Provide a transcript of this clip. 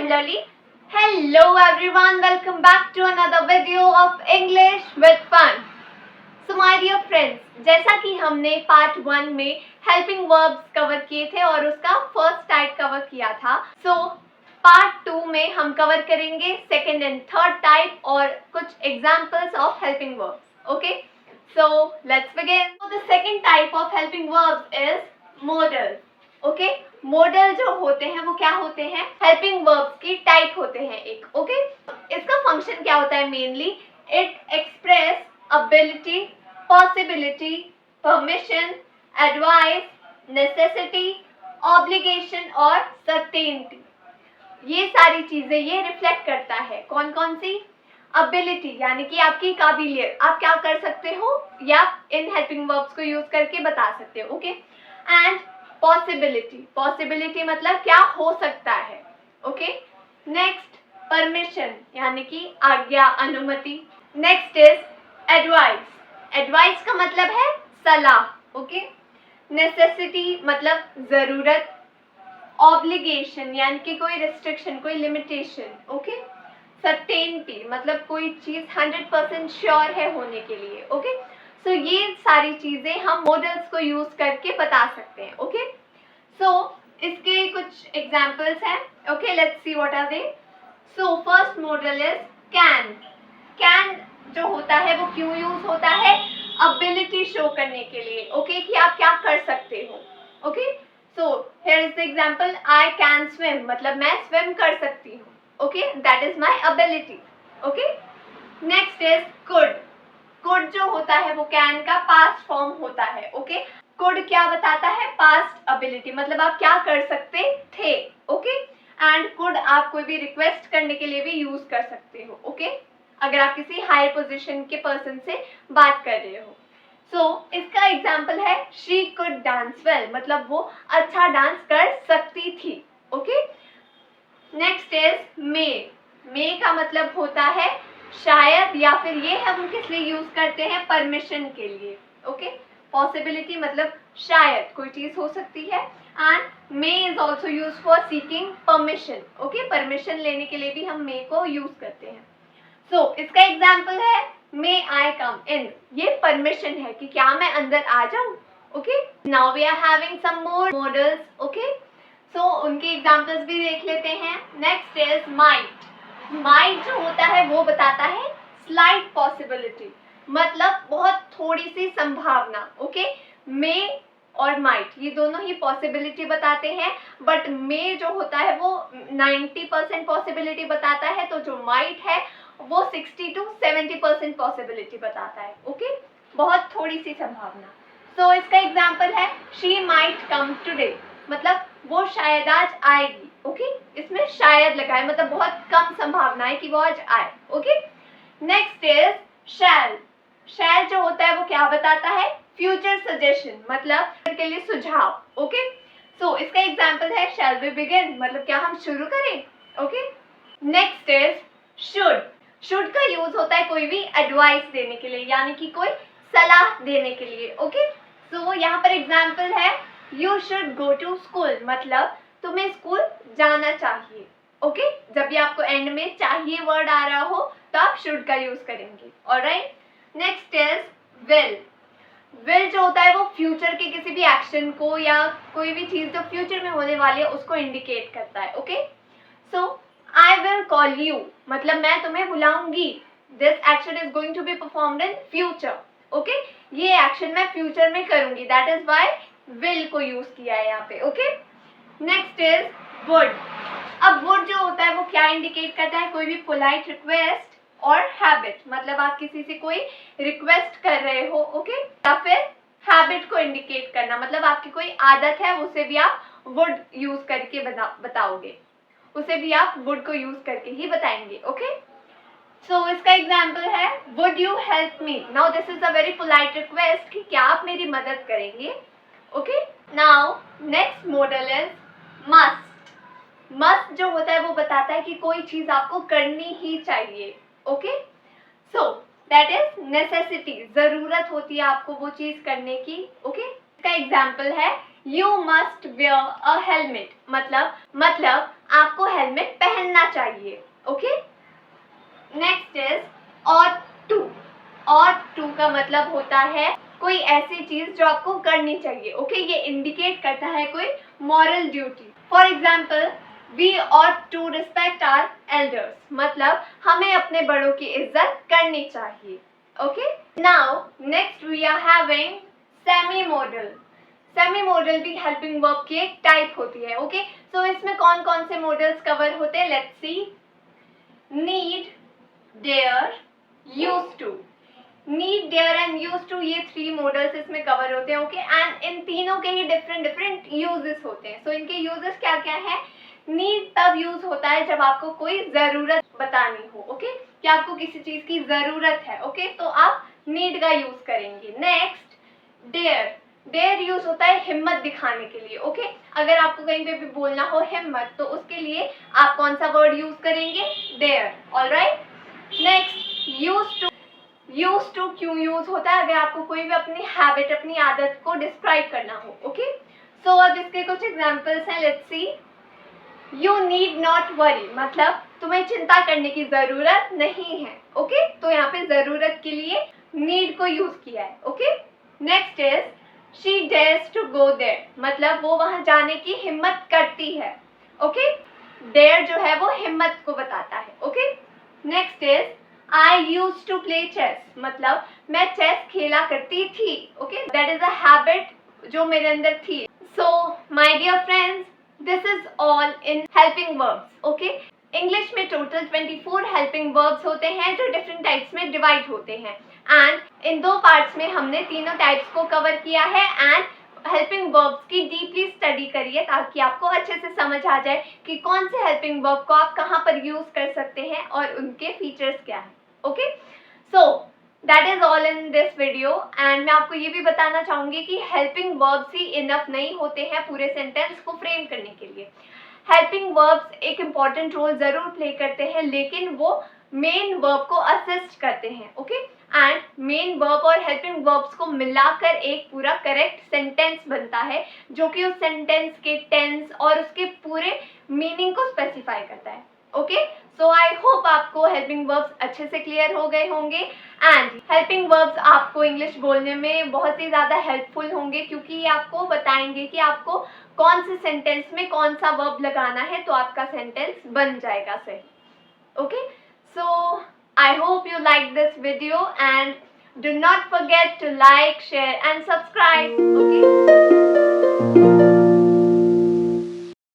I'm Lali. Hello everyone, welcome back to another video of English with Fun. So my dear friends, जैसा कि हमने part 1 में helping verbs cover किए थे और उसका फर्स्ट टाइप कवर किया था, सो पार्ट 2 में हम कवर करेंगे सेकेंड एंड थर्ड टाइप और कुछ examples of helping verbs. Okay, so let's begin. The second type of helping verbs is model. Okay, model जो होते हैं वो क्या होते हैं? हेल्पिंग वर्ब्स की टाइप होते हैं एक. ओके, इसका फंक्शन क्या होता है? Mainly it express ability, possibility, permission, advice, necessity, obligation और सर्टेनिटी. ये सारी चीजें ये रिफ्लेक्ट करता है. कौन कौन सी? अबिलिटी यानी कि आपकी काबिलियत, आप क्या कर सकते हो या इन हेल्पिंग वर्ब्स को यूज करके बता सकते हो. ओके, एंड पॉसिबिलिटी, पॉसिबिलिटी मतलब क्या हो सकता है. ओके, नेक्स्ट परमिशन यानी कि आज्ञा, अनुमति. Next is advice. एडवाइस का मतलब है सलाह. ओके, नेसेसिटी मतलब जरूरत, ऑब्लिगेशन यानी कि कोई रिस्ट्रिक्शन, कोई लिमिटेशन. ओके, सर्टेनिटी मतलब कोई चीज 100% श्योर है होने के लिए. ओके, सो ये सारी चीजें हम मॉडल्स को यूज करके बता सकते हैं. ओके, सो इसके कुछ एग्जांपल्स हैं. Okay, let's see what are they. So first modal is can. Can जो होता है वो क्यों यूज होता है? अबिलिटी शो करने के लिए. ओके, कि आप क्या कर सकते हो. Okay, so here is the example, I can swim मतलब मैं स्विम कर सकती हूँ. Okay, that is my ability. Okay, next is could. Could जो होता है वो कैन का पास्ट फॉर्म होता है. ओके, कुड क्या बताता है? पास्ट एबिलिटी मतलब आप क्या कर सकते थे. ओके, एंड कुड आप कोई भी रिक्वेस्ट करने के लिए भी यूज कर सकते हो. ओके, अगर आप किसी हायर पोजीशन के पर्सन से बात कर रहे हो. सो इसका एग्जांपल है शी कुड डांस वेल मतलब वो अच्छा डांस कर सकती थी. ओके, नेक्स्ट इज मे. मे का मतलब होता है शायद, या फिर ये हम किस लिए यूज करते हैं? परमिशन के लिए. ओके, पॉसिबिलिटी मतलब शायद कोई चीज हो सकती है, and may is also use for seeking permission. Okay, permission लेने के लिए भी हम मे को यूज करते हैं. सो इसका एग्जाम्पल है मे आई कम इन. ये परमिशन है कि क्या मैं अंदर आ जाऊं. Okay, now we are having some more models. Okay, so उनके एग्जाम्पल्स भी देख लेते हैं. Next is might. माइट जो होता है वो बताता है स्लाइट पॉसिबिलिटी मतलब बहुत थोड़ी सी संभावना. ओके, मे और माइट ये दोनों ही पॉसिबिलिटी बताते हैं, बट मे जो होता है वो 90% पॉसिबिलिटी बताता है, तो जो माइट है वो 60 to 70% पॉसिबिलिटी बताता है. ओके, बहुत थोड़ी सी संभावना. सो इसका एग्जाम्पल है शी माइट कम टुडे मतलब वो शायद आज आएगी. ओके, इसमें शायद लगा है मतलब बहुत कम संभावना है कि वो आज आए. Okay, next is shall. Shall जो होता है वो क्या बताता है? फ्यूचर सजेशन मतलब के लिए सुझाव. ओके, सो इसका एग्जांपल है शैल वी बिगिन मतलब क्या हम शुरू करें. Okay, next is should. Should का यूज होता है कोई भी एडवाइस देने के लिए यानी कि कोई सलाह देने के लिए. ओके, सो यहाँ पर एग्जांपल है you should go to school मतलब तुम्हें स्कूल जाना चाहिए. ओके, जब भी आपको एंड में चाहिए वर्ड आ रहा हो तो आप शुड का यूज करेंगे. Alright, next is will. Will जो होता है वो फ्यूचर के किसी भी एक्शन को या कोई भी चीज जो फ्यूचर में होने वाली है उसको इंडिकेट करता है. Okay, so I will call you मतलब मैं तुम्हें बुलाऊंगी. This action is going to be performed in future. Okay, ये एक्शन मैं फ्यूचर में करूंगी, दैट इज वाई विल को यूज किया है यहाँ पे. Okay, next is would. अब वुड जो होता है वो क्या इंडिकेट करता है? कोई भी पोलाइट रिक्वेस्ट और हैबिट मतलब आप किसी से कोई रिक्वेस्ट कर रहे हो. ओके, या फिर हैबिट को इंडिकेट करना मतलब आपकी कोई आदत है उसे भी आप वुड यूज करके बताओगे, उसे भी आप वुड को यूज करके ही बताएंगे. ओके, सो इसका एग्जाम्पल है would you help me. Now this is a very polite request कि क्या आप मेरी मदद करेंगे. Okay, now next model is must. Must जो होता है वो बताता है कि कोई चीज आपको करनी ही चाहिए. Okay, so that is necessity, जरूरत होती है आपको वो चीज करने की. ओके, इसका एग्जाम्पल है you must where a helmet मतलब आपको हेलमेट पहनना चाहिए. Okay, next is ought to. ought to का मतलब होता है कोई ऐसी चीज जो आपको करनी चाहिए. ओके, ये इंडिकेट करता है कोई moral duty. For example, we ought to respect our elders, मतलब हमें अपने बड़ों की इज्जत करनी चाहिए. Okay, now next we are having semi modal. Semi modal भी हेल्पिंग वर्ब की एक टाइप होती है. ओके, सो इसमें कौन कौन से मॉडल्स कवर होते हैं, let's see. Need, dare, used to. Need, dare and used to, ये 3 मॉडल्स इसमें कवर होते हैं. ओके, एंड इन तीनों के ही डिफरेंट डिफरेंट यूजेस होते हैं. सो इनके यूजेस क्या क्या है. नीड तब यूज होता है जब आपको कोई जरूरत बतानी हो. ओके, कि आपको किसी चीज की जरूरत है. ओके, तो आप नीड का यूज करेंगे. Next, dare. डेयर यूज होता है हिम्मत दिखाने के लिए. ओके, अगर आपको कहीं पे भी बोलना हो हिम्मत, तो उसके लिए आप कौन सा वर्ड यूज करेंगे, dare. Alright. Next, used to. Used to क्यों यूज होता है, अगर आपको कोई भी अपनी हैबिट, अपनी आदत को डिस्क्राइब करना हो. ओके, सो अब इसके कुछ एग्जांपल्स हैं. Let's C. You need not worry, मतलब तुम्हें चिंता करने की जरूरत नहीं है. ओके, तो यहाँ पे जरूरत के लिए नीड को यूज किया है. Okay, next is she dares to go there, मतलब वो वहां जाने की हिम्मत करती है. ओके, डेयर जो है वो हिम्मत को बताता है. Okay, next is I used to play chess, मतलब मैं चेस खेला करती थी. Okay, that is a habit जो मेरे अंदर थी. So my dear friends, this is all in helping verbs. Okay, English में टोटल 24 हेल्पिंग वर्ब्स होते हैं जो डिफरेंट टाइप्स में डिवाइड होते हैं. एंड इन 2 पार्ट्स में हमने तीनों टाइप्स को कवर किया है एंड हेल्पिंग वर्ब्स की डीपली स्टडी करिए ताकि आपको अच्छे से समझ आ जाए कि कौन से हेल्पिंग वर्ब को आप कहाँ पर यूज कर सकते हैं और उनके फीचर्स क्या हैं. Okay, so that is all in this video. And मैं आपको ये भी बताना चाहूंगी कि हेल्पिंग वर्ब्स ही इनफ नहीं होते हैं पूरे सेंटेंस को फ्रेम करने के लिए. हेल्पिंग वर्ब्स एक इम्पॉर्टेंट रोल जरूर प्ले करते हैं, लेकिन वो मेन वर्ब को असिस्ट करते हैं. ओके, एंड मेन वर्ब और हेल्पिंग वर्ब्स को मिलाकर एक पूरा करेक्ट सेंटेंस बनता है जो कि उस सेंटेंस के टेंस और उसके पूरे मीनिंग को स्पेसिफाई करता है. ओके, सो आई होप आपको हेल्पिंग वर्ब्स अच्छे से क्लियर हो गए होंगे. एंड हेल्पिंग वर्ब्स आपको इंग्लिश बोलने में बहुत ही ज़्यादा हेल्पफुल होंगे क्योंकि ये आपको बताएंगे कि आपको कौन से सेंटेंस में कौन सा वर्ब लगाना है, तो आपका सेंटेंस बन जाएगा सही. Okay, so I hope you like this video and do not forget to like, share and subscribe. Okay.